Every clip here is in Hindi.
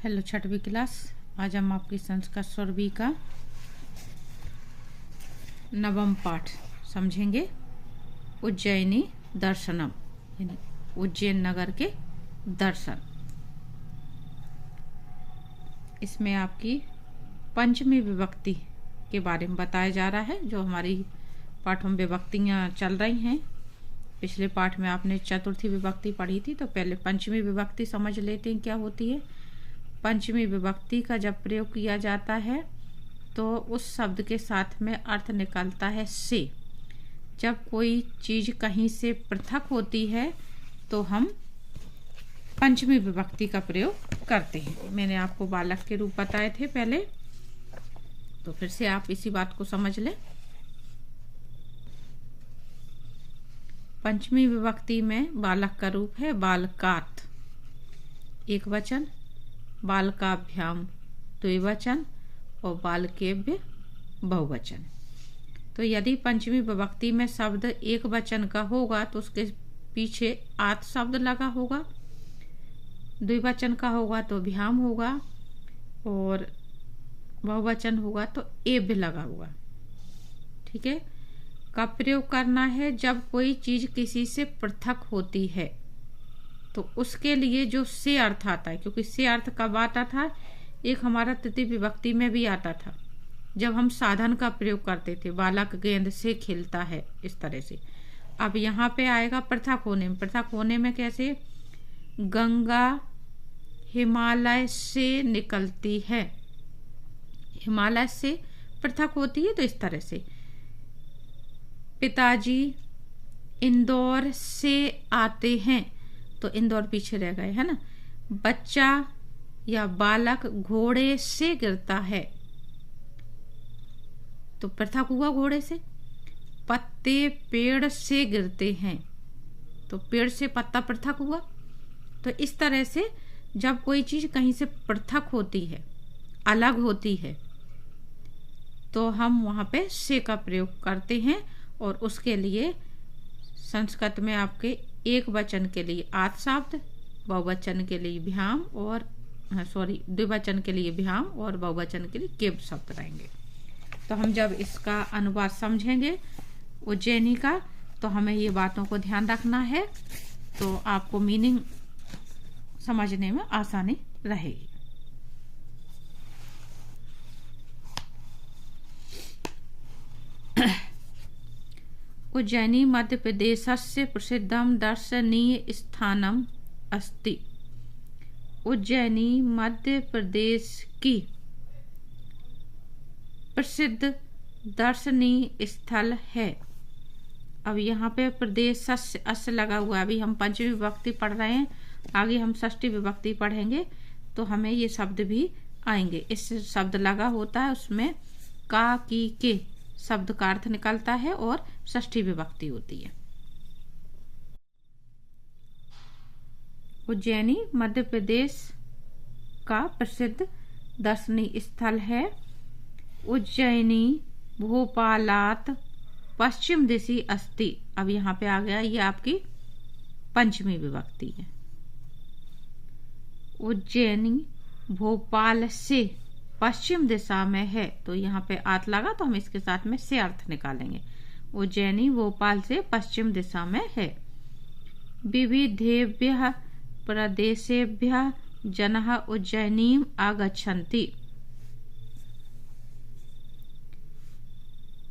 हेलो छठवीं क्लास। आज हम आपकी संस्कृत स्वरवी का नवम पाठ समझेंगे। उज्जैनी दर्शनम यानी उज्जैन नगर के दर्शन। इसमें आपकी पंचमी विभक्ति के बारे में बताया जा रहा है। जो हमारी पाठों में विभक्तियाँ चल रही हैं, पिछले पाठ में आपने चतुर्थी विभक्ति पढ़ी थी, तो पहले पंचमी विभक्ति समझ लेते हैं क्या होती है। पंचमी विभक्ति का जब प्रयोग किया जाता है तो उस शब्द के साथ में अर्थ निकलता है से। जब कोई चीज़ कहीं से पृथक होती है तो हम पंचमी विभक्ति का प्रयोग करते हैं। मैंने आपको बालक के रूप बताए थे पहले, तो फिर से आप इसी बात को समझ लें। पंचमी विभक्ति में बालक का रूप है बालकात एक वचन, बालकाभ्याम द्विवचन और बालकेभ्य बहुवचन। तो यदि पंचमी विभक्ति में शब्द एक वचन का होगा तो उसके पीछे आत शब्द लगा होगा, द्विवचन का होगा तो भ्याम होगा और बहुवचन होगा तो एभ्य लगा होगा। ठीक है। का प्रयोग करना है जब कोई चीज किसी से पृथक होती है तो उसके लिए जो से अर्थ आता है, क्योंकि से अर्थ कब आता था, एक हमारा तृतीय विभक्ति में भी आता था जब हम साधन का प्रयोग करते थे। बालक गेंद से खेलता है, इस तरह से। अब यहाँ पे आएगा पृथक होने में। पृथक होने में कैसे? गंगा हिमालय से निकलती है, हिमालय से पृथक होती है, तो इस तरह से। पिताजी इंदौर से आते हैं, तो इंदौर पीछे रह गए, है ना। बच्चा या बालक घोड़े से गिरता है, तो पृथक हुआ घोड़े से। पत्ते पेड़ से गिरते हैं, तो पेड़ से पत्ता पृथक हुआ। तो इस तरह से जब कोई चीज कहीं से पृथक होती है, अलग होती है, तो हम वहां पे से का प्रयोग करते हैं। और उसके लिए संस्कृत में आपके एक वचन के लिए आत शब्द, बहुवचन के लिए भ्याम और द्विवचन के लिए भ्याम और बहुवचन के लिए केव शब्द रहेंगे। तो हम जब इसका अनुवाद समझेंगे उज्जैनी का, तो हमें ये बातों को ध्यान रखना है, तो आपको मीनिंग समझने में आसानी रहेगी। उज्जैनी मध्य प्रदेशस्य प्रसिद्धम दर्शनीय स्थानम अस्ति। उज्जैनी मध्य प्रदेश की प्रसिद्ध दर्शनीय स्थल है। अब यहाँ पे प्रदेश अस लगा हुआ है। अभी हम पंचमी विभक्ति पढ़ रहे हैं, आगे हम षष्ठी विभक्ति पढ़ेंगे तो हमें ये शब्द भी आएंगे। इस शब्द लगा होता है, उसमें का की के शब्द का अर्थ निकलता है और षष्ठी विभक्ति होती है। उज्जैनी मध्य प्रदेश का प्रसिद्ध दर्शनीय स्थल है। उज्जैनी भोपालात पश्चिम दिशि अस्ति। अब यहाँ पे आ गया, ये आपकी पंचमी विभक्ति है। उज्जैनी भोपाल से पश्चिम दिशा में है, तो यहाँ पे आत लगा तो हम इसके साथ में से अर्थ निकालेंगे। उज्जैनी भोपाल से पश्चिम दिशा में है। विविधेभ्यः प्रदेशेभ्यः जनः उज्जैनीम आगच्छन्ति।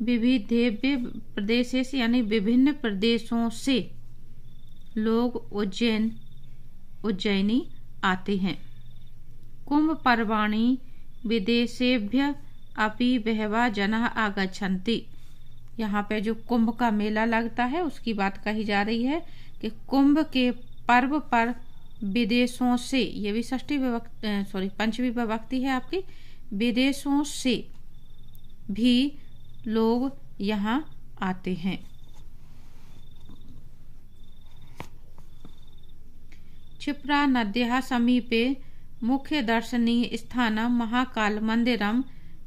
विविधेभ्य प्रदेशे से यानी विभिन्न प्रदेशों से लोग उज्जैनी आते हैं। कुंभ पर्वाणि विदेशेभ्य अपि बहवः जनः आगच्छन्ति। यहाँ पे जो कुंभ का मेला लगता है उसकी बात कही जा रही है कि कुंभ के पर्व पर विदेशों से, ये भी षष्ठी विभक्ति पंचमी विभक्ति है आपकी, विदेशों से भी लोग यहाँ आते हैं। क्षिप्रा नद्याः समीपे मुख्य दर्शनीय स्थानम महाकाल मंदिरम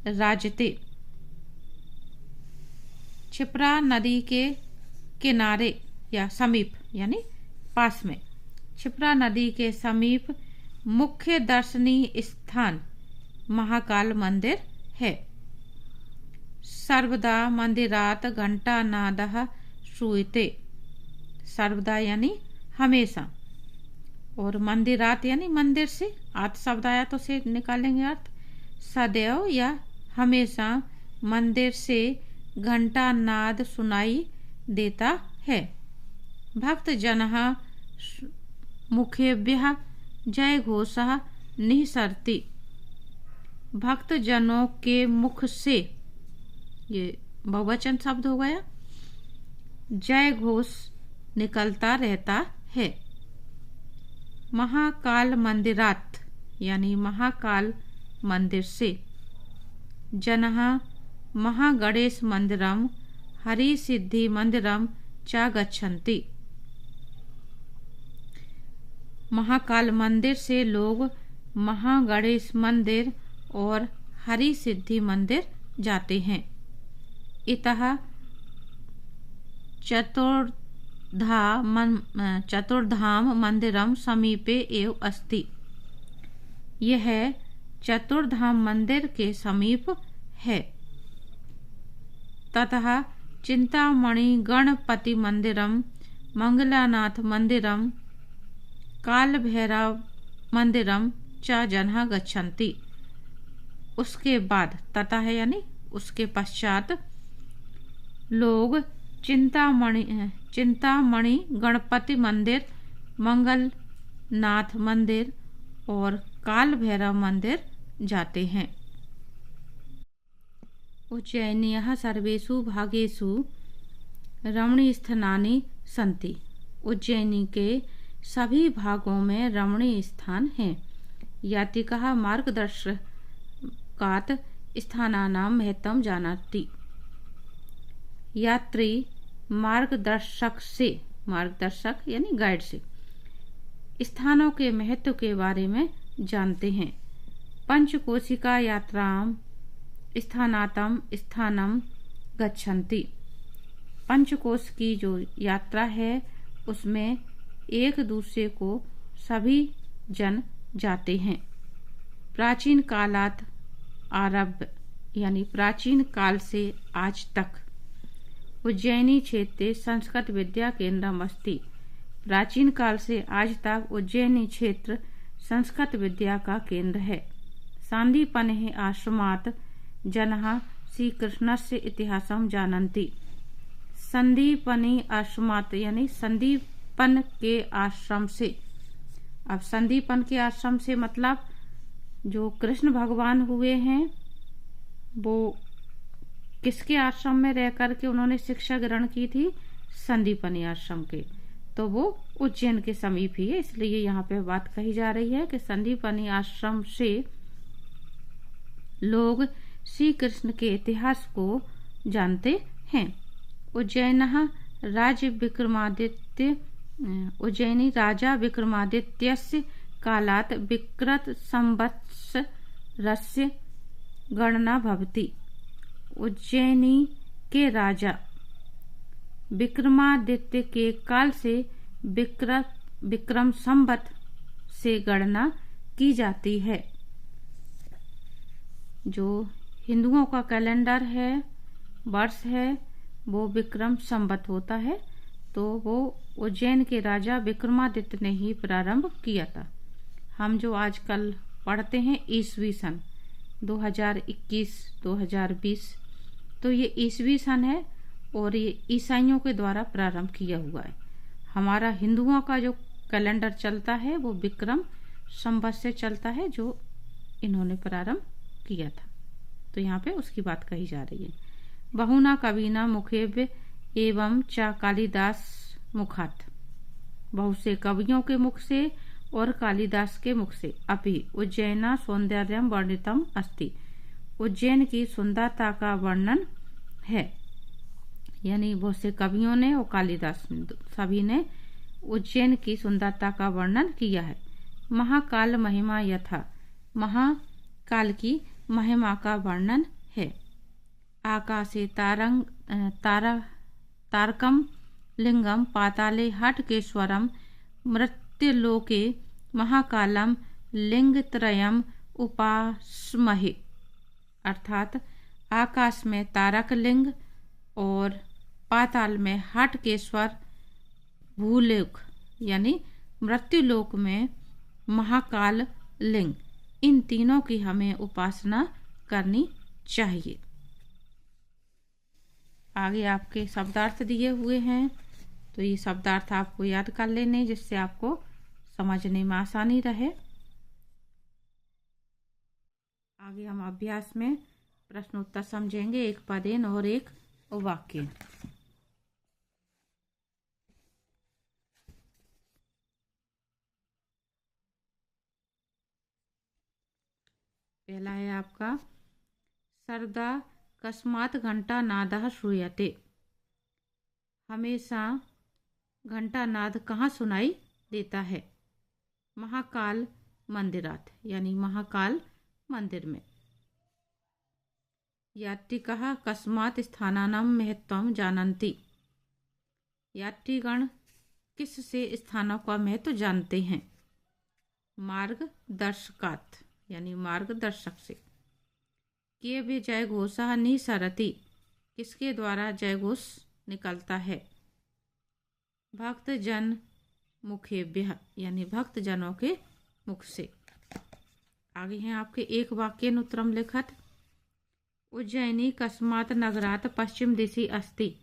राजते। क्षिप्रा नदी के किनारे या समीप यानी पास में, क्षिप्रा नदी के समीप मुख्य दर्शनीय स्थान महाकाल मंदिर है। सर्वदा मंदिरात घंटानादः श्रूयते। सर्वदा यानी हमेशा, और मंदिरात यानी मंदिर से, आत शब्द आया तो से निकालेंगे अर्थ। सदैव या हमेशा मंदिर से घंटा नाद सुनाई देता है। भक्त जनः मुखेभ्यः जय घोषः निःसरति। भक्त जनों के मुख से, ये बहुवचन शब्द हो गया, जय घोष निकलता रहता है। महाकाल मंदिरात यानी महाकाल मंदिर से। जनः महागणेश मंदिरम हरिसिद्धि मंदिरम च गच्छन्ति। महाकाल मंदिर से लोग महागणेश मंदिर और हरिसिद्धि मंदिर जाते हैं। इतः चतुर्धाम मंदिरम समीपे एव अस्ति। यह चतुर्धाम मंदिर के समीप है। ततः चिंतामणि गणपति मंदिरम मंगलानाथ मंदिरम काल भैरव मंदिरम च जनः गच्छन्ति। उसके बाद, तथा है यानी उसके पश्चात, लोग चिंतामणि गणपति मंदिर, मंगलनाथ मंदिर और काल भैरव मंदिर जाते हैं। उज्जैन्याः सर्वेषु भागेषु रमणीय स्थानानि सन्ति। उज्जैनी के सभी भागों में रमणीय स्थान हैं। यात्रिकः मार्गदर्शकात् स्थानानां महत्वं जानाति। यात्री मार्गदर्शक से, मार्गदर्शक यानी गाइड से, स्थानों के महत्व के बारे में जानते हैं। पंचकोशिका यात्राम स्थानातम स्थानम गच्छन्ति। पंचकोश की जो यात्रा है उसमें एक दूसरे को सभी जन जाते हैं। प्राचीन कालात आरभ यानी प्राचीन काल से आज तक उज्जैनी क्षेत्र संस्कृत विद्या केंद्रम अस्ति। प्राचीन काल से आज तक उज्जैनी क्षेत्र संस्कृत विद्या का केंद्र है। सांदीपनेः आश्रमात् जनः श्रीकृष्णस्य इतिहासं जानन्ति। संदीपनी आश्रमात् यानी संदीपन के आश्रम से। अब संदीपन के आश्रम से मतलब जो कृष्ण भगवान हुए हैं वो किसके आश्रम में रह करके उन्होंने शिक्षा ग्रहण की थी? संदीपनी आश्रम के। तो वो उज्जैन के समीप ही है, इसलिए यहाँ पे बात कही जा रही है कि संदीपनी आश्रम से लोग श्री कृष्ण के इतिहास को जानते हैं। उज्जैनी राजा विक्रमादित्यस्य कालात् विक्रत संवत्सरस्य गणना भवति। उज्जैनी के राजा विक्रमादित्य के काल से विक्रम संवत से गणना की जाती है। जो हिंदुओं का कैलेंडर है, वर्ष है, वो विक्रम संवत होता है। तो वो उज्जैन के राजा विक्रमादित्य ने ही प्रारंभ किया था। हम जो आजकल पढ़ते हैं ईसवी सन 2021-2020, तो ये ईसवी सन है और ये ईसाइयों के द्वारा प्रारंभ किया हुआ है। हमारा हिंदुओं का जो कैलेंडर चलता है वो विक्रम संवत से चलता है, जो इन्होंने प्रारंभ किया था। तो यहाँ पे उसकी बात कही जा रही है। बहुना कविना मुखेव्य एवं च कालिदास मुखात। बहुत से कवियों के मुख से और कालिदास के मुख से। अपि उज्जैना सौंदर्यम वर्णितम अस्ति। उज्जैन की सुंदरता का वर्णन है। यानी बहुत से कवियों ने और कालिदास सभी ने उज्जैन की सुंदरता का वर्णन किया है। महाकाल महिमा यथा। महाकाल की महिमा का वर्णन है। आकाशे तारकम लिंगम पाताले हटकेश्वरम मृत्युलोके महाकालम लिंग त्रयम उपासमहे, अर्थात आकाश में तारक लिंग और पाताल में हाटकेश्वर, भूलोक यानी मृत्युलोक में महाकाल लिंग, इन तीनों की हमें उपासना करनी चाहिए। आगे आपके शब्दार्थ दिए हुए हैं, तो ये शब्दार्थ आपको याद कर लेने, जिससे आपको समझने में आसानी रहे। आगे हम अभ्यास में प्रश्नोत्तर समझेंगे, एक पदेन और एक वाक्य। पहला है आपका, सर्दा कस्मात् घंटा नादः श्रूयते, हमेशा घंटा नाद कहाँ सुनाई देता है? महाकाल मंदिरात यानी महाकाल मंदिर में। यात्रिकः कस्मात् स्थानानां महत्वं जानन्ति, यात्रीगण किस से स्थानों का महत्व जानते हैं? मार्गदर्शकात् यानी मार्गदर्शक से। के भी जय घोषः निसरति, किसके द्वारा जय घोष निकलता है? भक्त जन मुखेभ्यः यानी भक्त जनों के मुख से। आगे हैं आपके एक वाक्यानुत्तरम लिखत। उज्जैनी कस्मात् नगरात् पश्चिम दिशि अस्ति,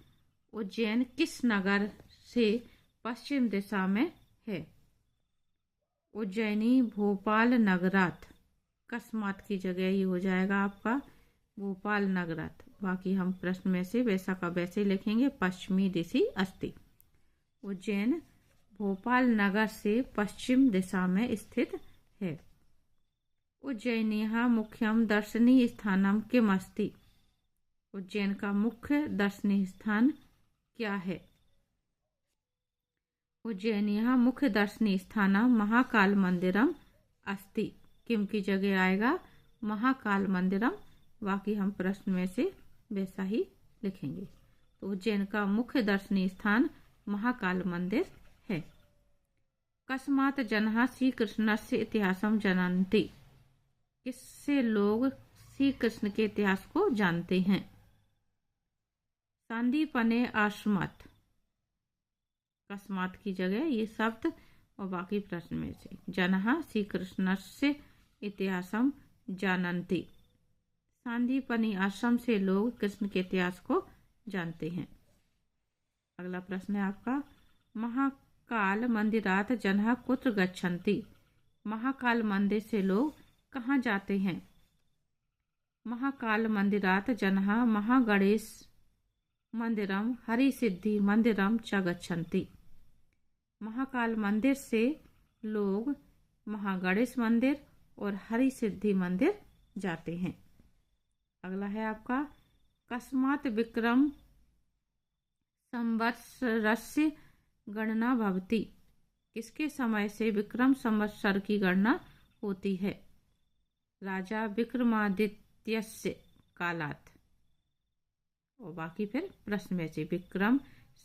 उज्जैन किस नगर से पश्चिम दिशा में है? उज्जैनी भोपाल नगरात्, कस्मात की जगह ही हो जाएगा आपका भोपाल नगरात्। बाकी हम प्रश्न में से वैसा का वैसे लिखेंगे, पश्चिमी दिशि अस्ति। उज्जैन भोपाल नगर से पश्चिम दिशा में स्थित है। उज्जैन्याः मुख्यम दर्शनीय स्थानम किम अस्ति, उज्जैन का मुख्य दर्शनीय स्थान क्या है? उज्जैन्याः मुख्य दर्शनीय स्थानम महाकाल मंदिरम अस्ति, किम की जगह आएगा महाकाल मंदिरम। बाकी हम प्रश्न में से वैसा ही लिखेंगे। तो उज्जैन का मुख्य दर्शनीय स्थान महाकाल मंदिर है। कस्मात् जनः श्री कृष्णस्य इतिहासं जानन्ति, किससे लोग श्री कृष्ण के इतिहास को जानते हैं? संदीपने आश्रमात्, कस्मात् की जगह ये शब्द और बाकी प्रश्न में से। जनः श्री कृष्णस्य इतिहासम जानन्ति, सांदीपनी आश्रम से लोग कृष्ण के इतिहास को जानते हैं। अगला प्रश्न है आपका, महाकाल मंदिरात जनः कुत्र गच्छन्ति, महाकाल मंदिर से लोग कहाँ जाते हैं? महाकाल मंदिरात जनः महागणेश मंदिरम हरिसिद्धि मंदिरम च गच्छन्ति, महाकाल मंदिर से लोग महागणेश मंदिर और हरिसिद्धि मंदिर जाते हैं। अगला है आपका, कस्मात् विक्रम संवत्सरस्य गणना भवति, किसके समय से विक्रम संवत्सर की गणना होती है? राजा विक्रमादित्यस्य कालात्। और बाकी फिर प्रश्न में से विक्रम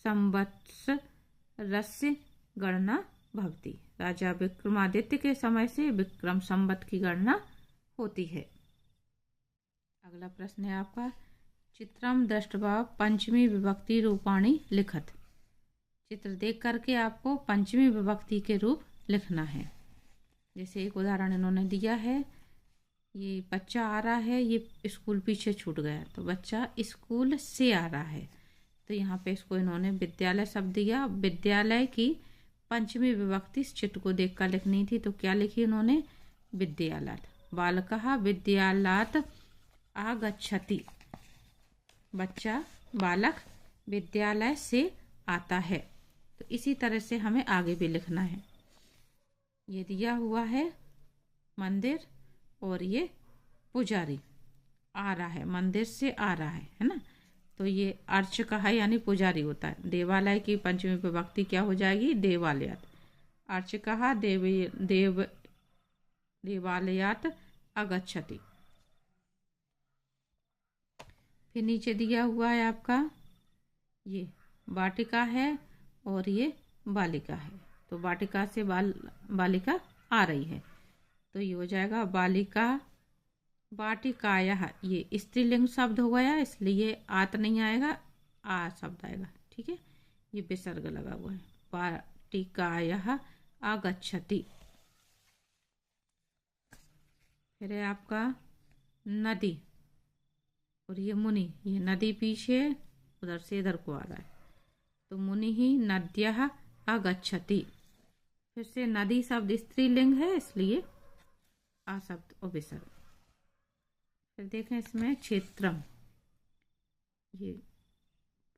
संवत्सरस्य गणना भवति, राजा विक्रमादित्य के समय से विक्रम संवत की गणना होती है। अगला प्रश्न है आपका, चित्रम दृष्ट्वा पंचमी विभक्ति रूपाणि लिखत, चित्र देख करके आपको पंचमी विभक्ति के रूप लिखना है। जैसे एक उदाहरण इन्होंने दिया है, ये बच्चा आ रहा है, ये स्कूल पीछे छूट गया, तो बच्चा स्कूल से आ रहा है, तो यहाँ पे इसको इन्होंने विद्यालय शब्द दिया। विद्यालय की पंचमी विभक्ति इस चित्र को देखकर लिखनी थी, तो क्या लिखी उन्होंने? विद्यालयात्। बालकः विद्यालयात् आगच्छति, बच्चा बालक विद्यालय से आता है। तो इसी तरह से हमें आगे भी लिखना है। ये दिया हुआ है मंदिर और ये पुजारी आ रहा है, मंदिर से आ रहा है ना, तो ये अर्चकः यानी पुजारी होता है। देवालय की पंचमी विभक्ति क्या हो जाएगी? देवालयात्। अर्चकः देवालयात् आगच्छति। फिर नीचे दिया हुआ है आपका, ये वाटिका है और ये बालिका है, तो वाटिका से बालिका आ रही है, तो ये हो जाएगा बालिका वाटिकायाः। ये स्त्रीलिंग शब्द हो गया, इसलिए आत नहीं आएगा, आ शब्द आएगा। ठीक है, ये विसर्ग लगा हुआ है। वाटिकायाः आगच्छति। फिर है आपका नदी, और ये मुनि, ये नदी पीछे उधर से इधर को आ रहा है, तो मुनि ही नद्यः आगच्छति। फिर से नदी शब्द स्त्रीलिंग है, इसलिए आ शब्द और विसर्ग। फिर देखें इसमें क्षेत्रम, ये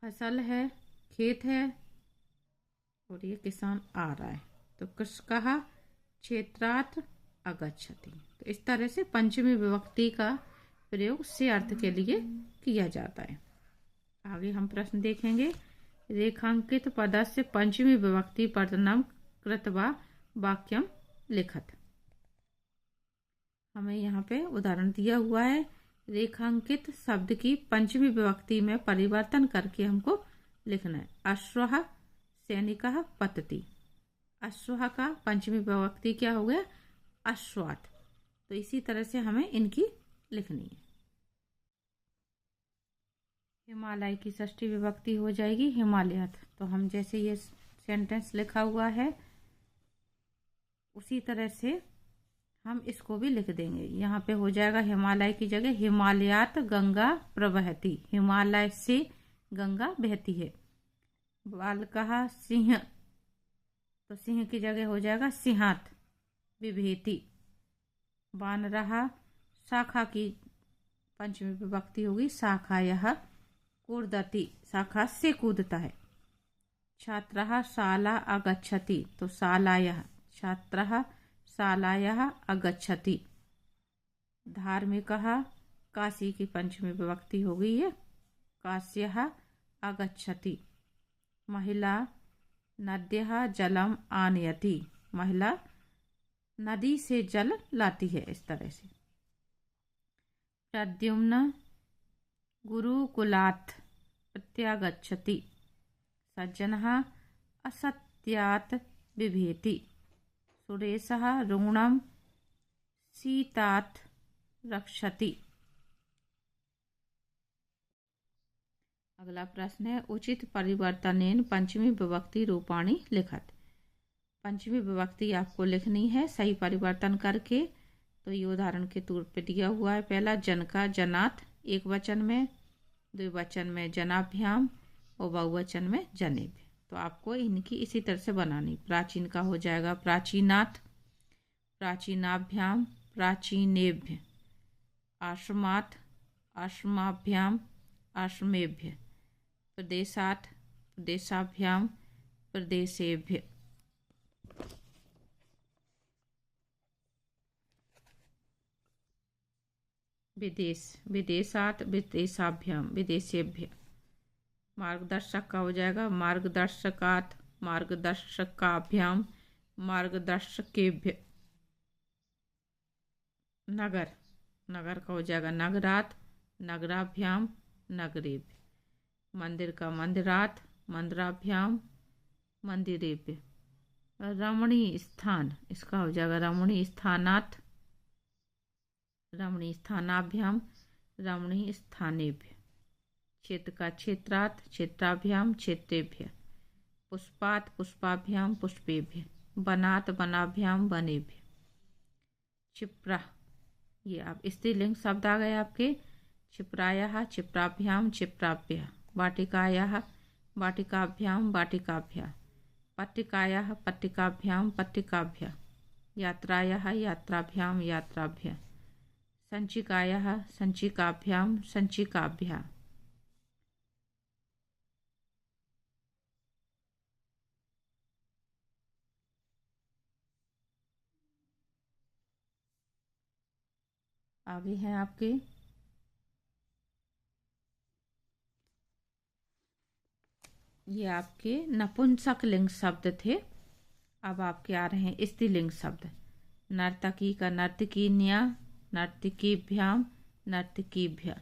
फसल है, खेत है, और ये किसान आ रहा है, तो कृषकः क्षेत्रात् आगच्छति। तो इस तरह से पंचमी विभक्ति का प्रयोग से अर्थ के लिए किया जाता है। आगे हम प्रश्न देखेंगे। रेखांकित पदस्य पंचमी विभक्ति पदनाम कृत्वा वाक्यम लिखत। हमें यहाँ पे उदाहरण दिया हुआ है, रेखांकित शब्द की पंचमी विभक्ति में परिवर्तन करके हमको लिखना है। अश्वः सैनिकः पतति। अश्वः का पंचमी विभक्ति क्या हो गया? अश्वात। तो इसी तरह से हमें इनकी लिखनी है। हिमालय की षष्ठी विभक्ति हो जाएगी हिमालयत। तो हम जैसे ये सेंटेंस लिखा हुआ है उसी तरह से हम इसको भी लिख देंगे। यहाँ पे हो जाएगा हिमालय की जगह हिमालयात गंगा प्रवहति। हिमालय से गंगा बहती है। बालकः सिंह, तो सिंह की जगह हो जाएगा सिंहात बिभेति। वानरः, शाखा की पंचमी विभक्ति होगी शाखायः कूर्दति। शाखा से कूदता है। छात्रः शाला आगच्छति, तो शालायः। छात्रः शालायाः आगच्छति। धार्मिकः, काशी की पंचमी विभक्ति हो गई है काश्यः आगच्छति। महिला नद्यः जलम आनयति। महिला नदी से जल लाती है। इस तरह से प्रद्युम्न गुरुकुलात् प्रत्यागच्छति। सज्जनः असत्यात् बिभेति। सुरेशः ऋणं शीतात् रक्षति। अगला प्रश्न है, उचित परिवर्तनेन पंचमी विभक्ति रूपाणि लिखत। पंचमी विभक्ति आपको लिखनी है सही परिवर्तन करके। तो ये उदाहरण के तौर पे दिया हुआ है। पहला जनका जनात, एक वचन में, द्विवचन में जनाभ्याम और बहुवचन में जनेभ्य। तो आपको इनकी इसी तरह से बनानी। प्राचीन का हो जाएगा प्राचीनात्, प्राचीनाभ्याम, प्राचीनेभ्य। आश्रमात्, आश्रमाभ्याम, आश्रमेभ्य। प्रदेशात्, प्रदेशाभ्याम, प्रदेशेभ्य। विदेश, विदेशात्, विदेशाभ्याम, विदेशेभ्य। मार्गदर्शक का हो जाएगा मार्गदर्शकात्, मार्गदर्शकाभ्याम, मार्गदर्शकेभ्य। नगर, नगर का हो जाएगा नगरात्, नगराभ्याम, नगरेभ्य। मंदिर का मंदिरात्, मंदिराभ्याम, मंदिरेभ्य। रमणीय स्थान, इसका हो जाएगा रमणीय स्थानात्, रमणीय स्थानाभ्याम, रमणीय स्थानेभ्य। क्षेत्र का क्षेत्रात्, क्षेत्राभ्याम, क्षेत्रेभ्य। पुष्पात्, पुष्पाभ्याम, पुष्पेभ्य। वनात्, वनाभ्याम, वनेभ्य। क्षिप्रा, ये आप स्त्रीलिंग शब्द आ गए आपके। क्षिप्रायाः, क्षिप्राभ्याम, क्षिप्राभ्यः। वाटिकायाः, वाटिकाभ्याम, वाटिकाभ्यः। पट्टिकायाः, पट्टिकाभ्याम, पट्टिकाभ्यः। यात्रायाः, यात्राभ्याम, यात्राभ्यः। संचिकायाः, संचिकाभ्याम, संचिकाभ्यः। आगे हैं आपके ये आपके नपुंसक लिंग शब्द थे। अब आपके आ रहे हैं स्त्रीलिंग शब्द। नर्तकी का नर्तकीन्या, नर्तकीभ्याम, नर्तकीभ्य।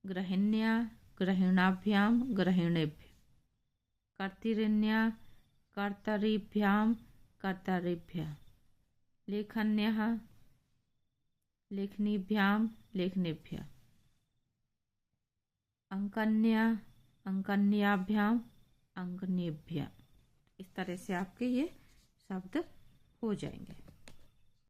गृहिण्या, गृहिणाभ्याम, गृहिणेभ्य। कर्तृन्या, कर्तरीभ्याम, कर्तरीभ्य। लेखन्यः, लेखनीभ्याम लेखनेभ्य, अंकन्या अंकन्याभ्याम अंकनेभ्य। इस तरह से आपके ये शब्द हो जाएंगे।